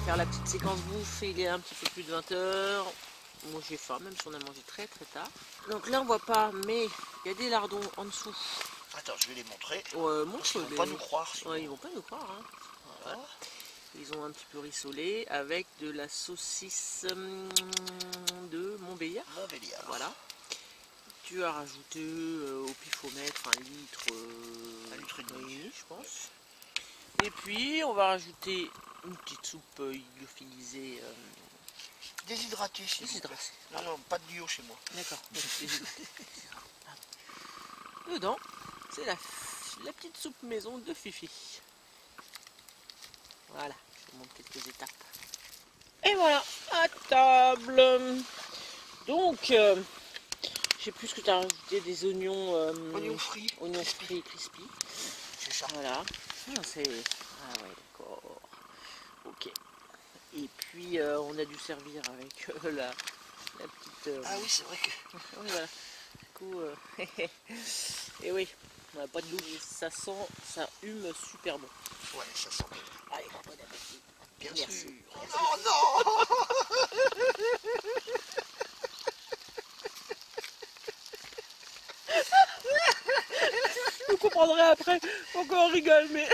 faire la petite séquence bouffe. Il est un petit peu plus de 20h. Moi j'ai faim, même si on a mangé très tard. Donc là on voit pas, mais il y a des lardons en dessous. Attends, je vais les montrer. Montre, Ils vont pas nous croire. Ouais, ils vont pas nous croire. Hein. Voilà. Ils ont un petit peu rissolé avec de la saucisse de Montbéliard. Montbéliard. Voilà. Tu as rajouté au pifomètre 1 litre, 1 litre et demi, je pense. Et puis on va rajouter une petite soupe lyophilisée. Déshydratée, s'il vous plaît. Non, non, pas de duo chez moi. D'accord. Dedans, c'est la petite soupe maison de Fifi. Voilà, je vous montre quelques étapes. Et voilà, à table. Donc, j'ai plus que tu as rajouté des oignons. Oignons frits. Oignons frits crispy. C'est ça. Voilà. Ah ouais, d'accord. Ok. Et puis, on a dû servir avec la petite... Ah oui, c'est vrai que... Oui, voilà. Du coup, et oui, on n'a pas de loup. Ça sent, ça hume super bon. Ouais, ça sent bon. Allez, bon appétit. Bien Merci. sûr. Oh non. Vous comprendrez après pourquoi on rigole, mais...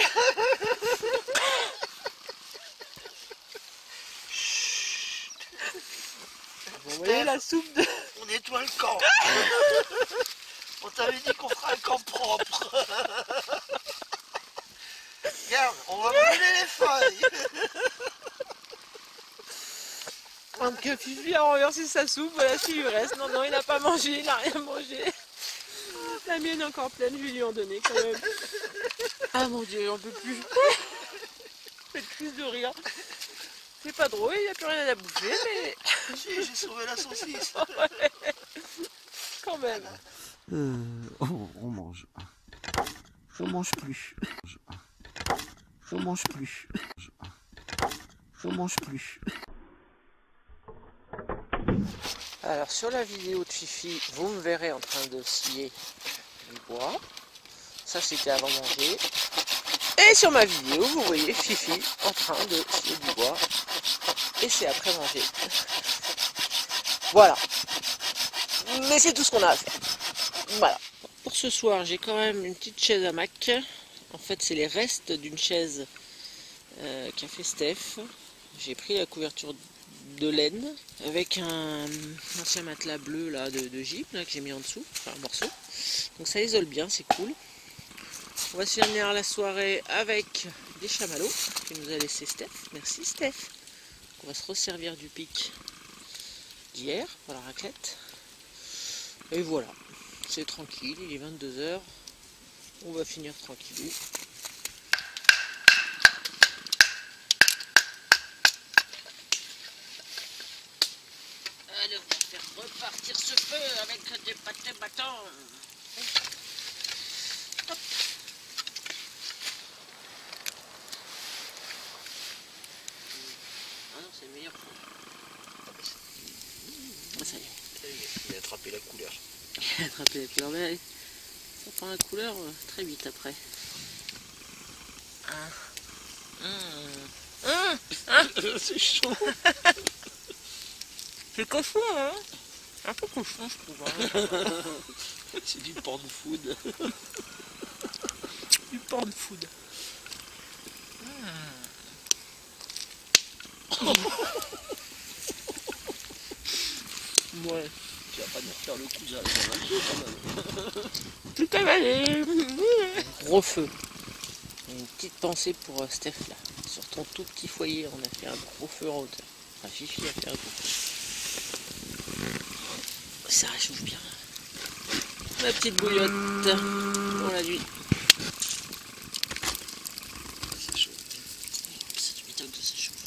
Vous voyez la soupe de... On nettoie le camp. On t'avait dit qu'on fera un camp propre. Regarde, on va brûler les feuilles. Donc Fifi a renversé sa soupe, voilà ce qu'il lui reste. Non, il n'a pas mangé, il n'a rien mangé. La mienne est encore pleine, je vais lui en donner quand même. Ah mon Dieu, on peut plus. Cette crise de rire. C'est pas drôle, il n'y a plus rien à bouffer, mais... Si, j'ai sauvé la saucisse. Ouais. Quand même. On mange. On mange plus. On mange plus. On mange plus. Alors sur la vidéo de Fifi, vous me verrez en train de scier du bois. Ça c'était avant manger. Et sur ma vidéo, vous voyez Fifi en train de scier du bois. Et c'est après manger. Voilà. Mais c'est tout ce qu'on a à faire. Voilà. Pour ce soir, j'ai quand même une petite chaise hamac. En fait, c'est les restes d'une chaise qu'a fait Steph. J'ai pris la couverture de laine avec un ancien matelas bleu là, de Jeep là, que j'ai mis en dessous, enfin un morceau. Donc ça isole bien, c'est cool. On va se finir la soirée avec des chamallows que nous a laissé Steph. Merci Steph. On va se resservir du pic d'hier pour la raclette. Et voilà, c'est tranquille, il est 22h. On va finir tranquillou. Allez, on va faire repartir ce feu avec des pâtés bâtons. Hop. Ah non, c'est le meilleur feu. Ça y est. Il a attrapé la couleur. Il a attrapé la couleur, mais ça prend la couleur très vite après. C'est chaud. C'est cochon, hein? Un peu cochon, je trouve. Hein. C'est du porn food. Du porn food. Ouais. Tu vas pas nous refaire le coup, ça va quand même. Tout avalé. Gros feu. Une petite pensée pour Steph là. Sur ton tout petit foyer, on a fait un gros feu en hauteur. Enfin, Fifi a fait un gros feu. Ça réchauffe bien. Ma petite bouillotte pour la nuit. Ça chauffe. Ça tu m'étonnes que ça chauffe.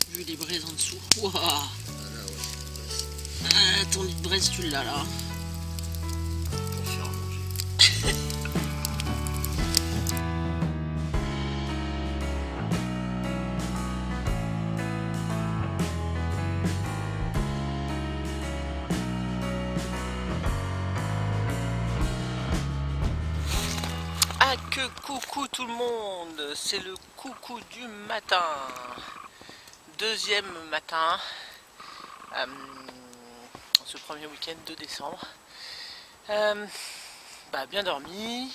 Vu les braises en dessous. Waouh. Ah là, ouais. Ah, ton lit de braise, tu l'as là. Pour faire à manger. Que coucou tout le monde, c'est le coucou du matin. deuxième matin, ce premier week-end de décembre. Bien dormi,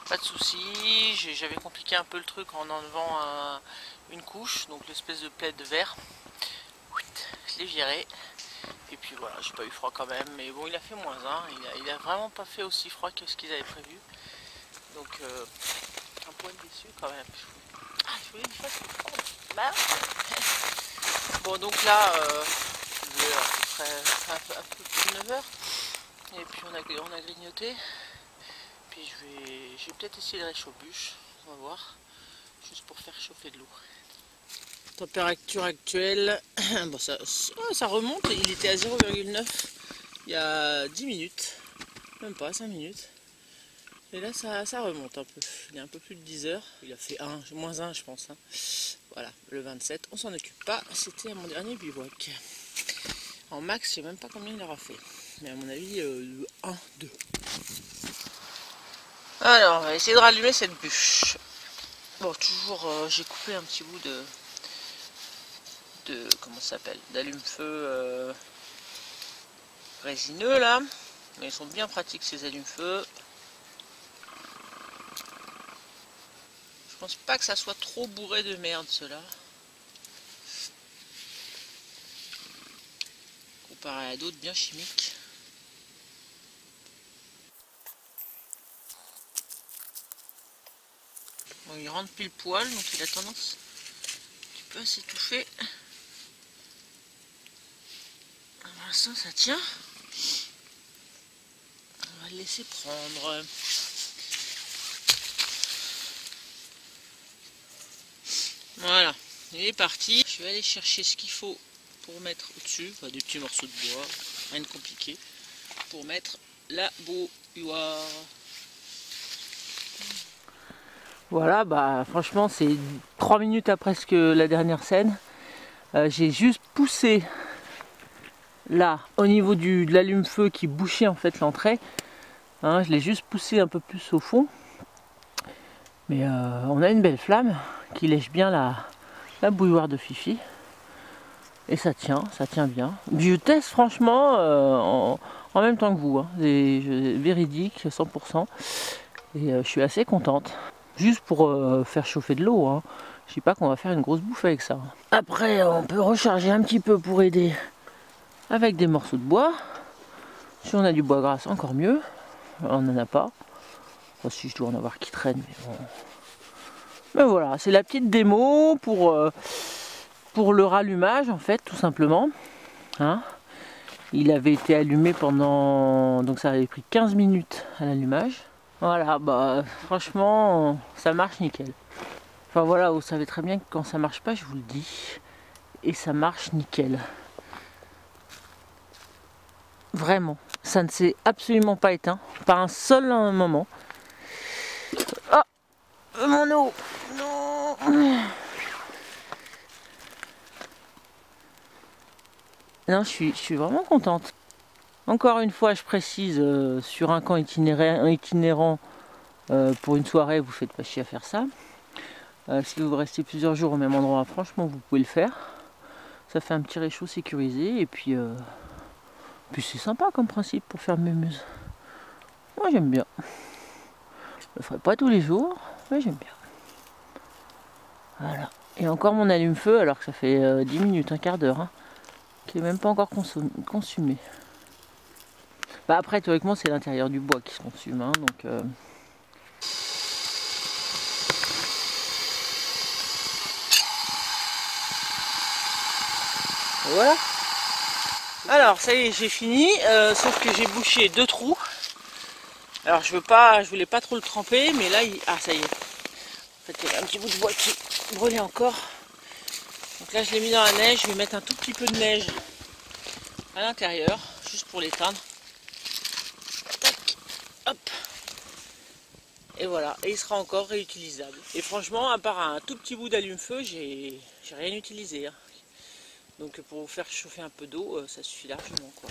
pas de soucis. J'avais compliqué un peu le truc en enlevant une couche, donc l'espèce de plaid vert. Je l'ai viré. Et puis voilà, j'ai pas eu froid quand même, mais bon, il a fait -1. Il a vraiment pas fait aussi froid que ce qu'ils avaient prévu. Donc un poil déçu quand même. Je voulais qu'il fasse froid. Bon, donc là, il est à peu près un peu plus de 9 h. Et puis on a grignoté. Puis je vais peut-être essayer de réchauffer bûche. On va voir. Juste pour faire chauffer de l'eau. Température actuelle, bon, ça remonte, il était à 0,9 il y a 10 minutes, même pas 5 minutes. Et là ça remonte un peu, il est un peu plus de 10 h, il a fait -1 je pense. Hein. Voilà, le 27, on s'en occupe pas, c'était à mon dernier bivouac. En max, je sais même pas combien il aura fait, mais à mon avis 1, 2. Alors, on va essayer de rallumer cette bûche. Bon, toujours, j'ai coupé un petit bout de comment ça s'appelle, d'allume-feu résineux là, mais ils sont bien pratiques ces allume-feu. Je pense pas que ça soit trop bourré de merde ceux-là, comparé à d'autres bien chimiques. Bon, il rentre pile poil, donc il a tendance un petit peu à s'étouffer. Pour l'instant ça tient. On va le laisser prendre. Voilà, il est parti. Je vais aller chercher ce qu'il faut pour mettre au-dessus, enfin, des petits morceaux de bois, rien de compliqué, pour mettre la bouilloire. Voilà, franchement c'est 3 minutes après la dernière scène. J'ai juste poussé là au niveau de l'allume-feu qui bouchait en fait l'entrée, hein, je l'ai juste poussé un peu plus au fond, mais on a une belle flamme qui lèche bien la bouilloire de Fifi et ça tient bien. Je teste franchement en même temps que vous, hein, véridique 100%, et je suis assez contente, juste pour faire chauffer de l'eau, hein. Je sais pas qu'on va faire une grosse bouffe avec ça. Après on peut recharger un petit peu pour aider avec des morceaux de bois. Si on a du bois gras, encore mieux. On n'en a pas. Enfin, si je dois en avoir qui traîne, mais bon. Mais voilà, c'est la petite démo pour le rallumage en fait, tout simplement. Hein, il avait été allumé pendant... Donc ça avait pris 15 minutes à l'allumage. Voilà, franchement, ça marche nickel. Enfin voilà, vous savez très bien que quand ça marche pas, je vous le dis. Et ça marche nickel. Vraiment, ça ne s'est absolument pas éteint, pas un seul moment. Oh, mon eau, non. Non, je suis vraiment contente. Encore une fois, je précise, sur un camp itinérant pour une soirée, vous faites pas chier à faire ça. Si vous restez plusieurs jours au même endroit, franchement, vous pouvez le faire. Ça fait un petit réchaud sécurisé et puis c'est sympa comme principe pour faire mémuse. Moi j'aime bien. Je le ferai pas tous les jours, mais j'aime bien. Voilà. Et encore mon allume-feu alors que ça fait 10 minutes, un quart d'heure, hein, qui est même pas encore consumé. Après théoriquement c'est l'intérieur du bois qui se consume, hein, donc voilà. Alors ça y est, j'ai fini, sauf que j'ai bouché 2 trous. Alors je voulais pas trop le tremper, mais là, ça y est. En fait, il y avait un petit bout de bois qui brûlait encore. Donc là, je l'ai mis dans la neige. Je vais mettre un tout petit peu de neige à l'intérieur, juste pour l'éteindre. Tac, hop. Et voilà, et il sera encore réutilisable. Et franchement, à part un tout petit bout d'allume-feu, j'ai rien utilisé, hein. Donc pour vous faire chauffer un peu d'eau, ça suffit largement, quoi.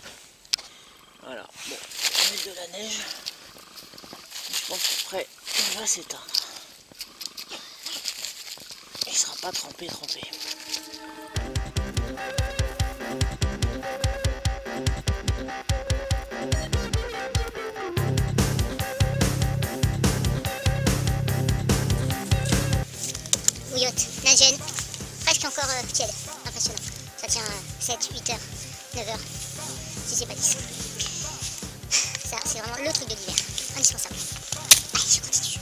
Voilà, bon, on met de la neige. Je pense qu'après, il va s'éteindre. Il sera pas trempé. si c'est pas 10. Ça, c'est vraiment le truc de l'hiver. Indispensable. Allez, je continue.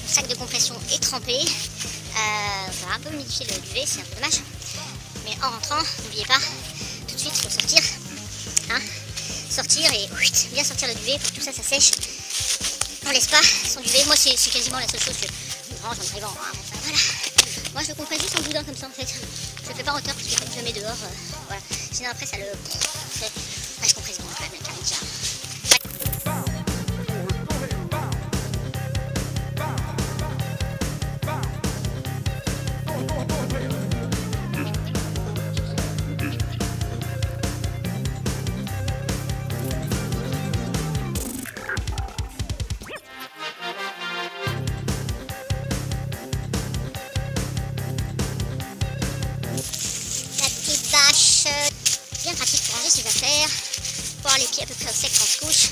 Mon sac de compression est trempé. On va un peu modifier le duvet, c'est un peu dommage. Mais en rentrant, n'oubliez pas, tout de suite, il faut sortir. Hein, sortir et bien sortir le duvet pour que tout ça, ça sèche. On laisse pas son duvet. Moi, c'est quasiment la seule chose que je range en arrivant. Hein. Voilà. Moi, je le compresse juste en boudin comme ça, en fait. Je le fais pas en hauteur parce que je le mets dehors. Voilà. Sinon, après, ça le... Ah, je compresse bien quand même, la déjà. Bien pratique pour ranger ses affaires, pour avoir les pieds à peu près au sec quand on se couche.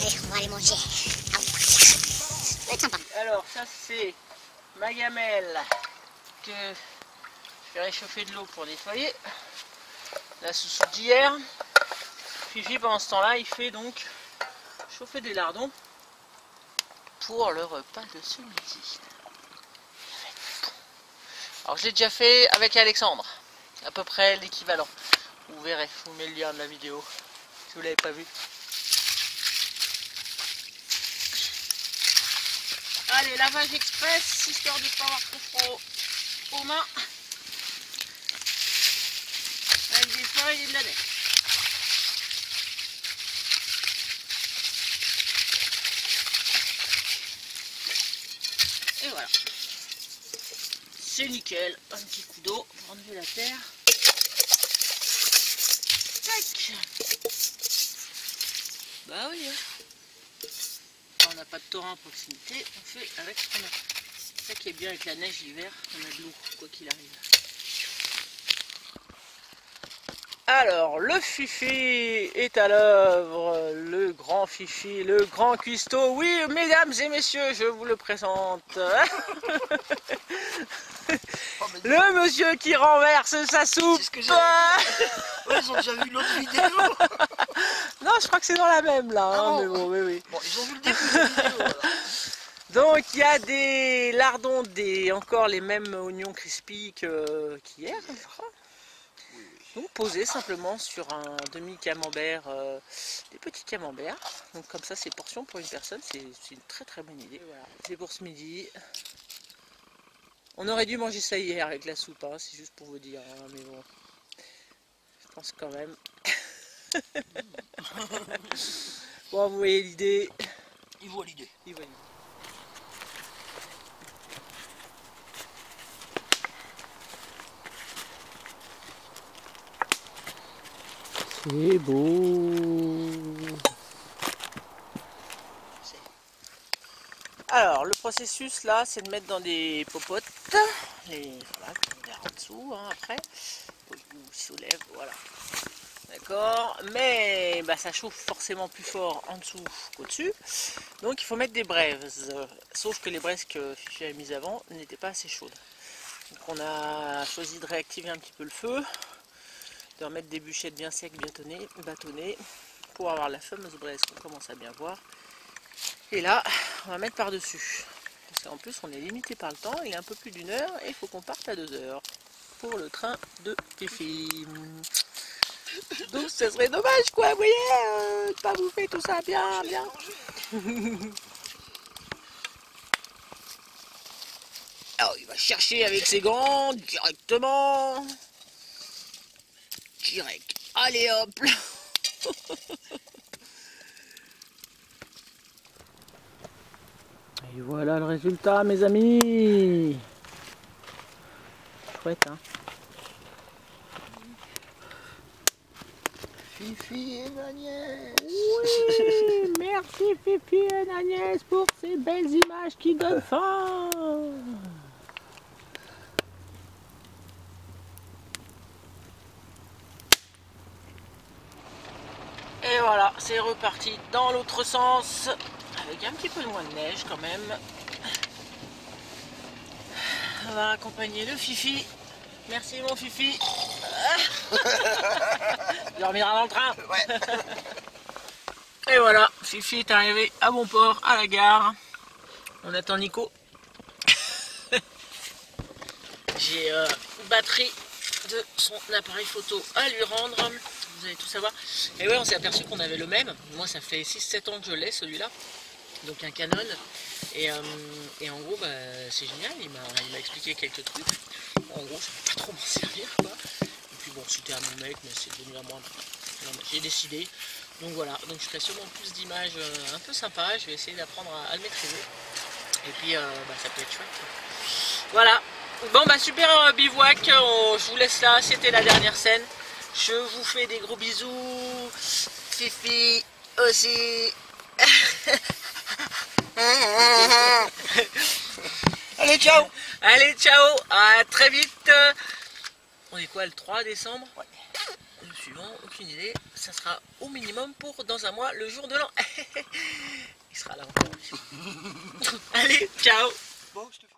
Allez, on va aller manger. Ah, ça va être sympa. Alors ça c'est ma gamelle que je vais réchauffer de l'eau pour nettoyer. La sous d'hier. Fifi pendant ce temps-là il fait donc chauffer des lardons pour le repas de ce midi. Alors je l'ai déjà fait avec Alexandre. À peu près l'équivalent. Vous verrez, je vous mets le lien de la vidéo si vous ne l'avez pas vu. Allez, lavage express, histoire de ne pas avoir trop froid aux mains. Avec des feuilles et de la neige. Et voilà. C'est nickel. Un petit coup d'eau pour enlever la terre. Tac. Bah oui. Quand on n'a pas de torrent à proximité, on fait avec ce qu'on a. C'est ça qui est bien avec la neige l'hiver, on a de l'eau, quoi qu'il arrive. Alors, le Fifi est à l'œuvre, le grand Fifi, le grand cuistot. Oui, mesdames et messieurs, je vous le présente. Le monsieur qui renverse sa soupe. C'est ce que j'ai dit. Ouais, ils ont déjà vu l'autre vidéo. Non, je crois que c'est dans la même là. Ah Hein, bon. mais bon, oui. Bon, ils ont vu le début de la vidéo. Voilà. Donc il y a des lardons, encore les mêmes oignons crispy qu'hier, je crois. Donc posés simplement sur un demi-camembert, des petits camemberts. Donc comme ça c'est portion pour une personne, c'est une très bonne idée. Voilà. C'est pour ce midi. On aurait dû manger ça hier avec la soupe, hein, c'est juste pour vous dire, hein, mais bon. Je pense quand même. Bon, vous voyez l'idée. Ils voient l'idée. Ils voient l'idée. C'est beau. Alors, le processus là, c'est de mettre dans des popotes, voilà, on verra en dessous, hein, après, vous soulève, voilà. D'accord, mais bah, ça chauffe forcément plus fort en dessous qu'au-dessus, donc il faut mettre des braises, sauf que les braises que Fifi a mises avant n'étaient pas assez chaudes. Donc on a choisi de réactiver un petit peu le feu, de remettre des bûchettes bien secs, bien bâtonnées, pour avoir la fameuse braise qu'on commence à bien voir. Et là, on va mettre par-dessus. Parce qu'en plus, on est limité par le temps, il est un peu plus d'1 heure et il faut qu'on parte à 2 heures pour le train de Fifi. Donc, ce serait dommage, quoi, vous voyez, de pas bouffer tout ça bien. Alors, il va chercher avec ses gants directement. Direct. Allez hop là. Et voilà le résultat, mes amis. Chouette, hein. Fifi et Agnès. Oui, merci Fifi et Agnès pour ces belles images qui donnent faim. Et voilà, c'est reparti dans l'autre sens, avec un petit peu moins de neige quand même. On va accompagner le Fifi. Merci mon Fifi. Il dormira dans le train. Ouais. Et voilà, Fifi est arrivé à bon port, à la gare. On attend Nico. J'ai une batterie de son appareil photo à lui rendre. Vous allez tout savoir. Et ouais, on s'est aperçu qu'on avait le même. Moi, ça fait 6-7 ans que je l'ai, celui-là. Donc un Canon. Et en gros, bah, c'est génial. Il m'a expliqué quelques trucs. En gros, je ne peux pas trop m'en servir, quoi. Et puis bon, c'était à mon mec, mais c'est devenu à moi. J'ai décidé. Donc voilà, donc je ferai sûrement plus d'images un peu sympas. Je vais essayer d'apprendre à le maîtriser. Et puis, bah, ça peut être chouette. Voilà. Bon, bah super bivouac. Je vous laisse là. C'était la dernière scène. Je vous fais des gros bisous. Fifi aussi. Allez, ciao. Allez, ciao. À très vite. On est quoi, le 3 décembre? Ouais. Le suivant, aucune idée. Ça sera au minimum pour dans un mois, le jour de l'an. Il sera là encore. Allez, ciao. Bon, je te fais.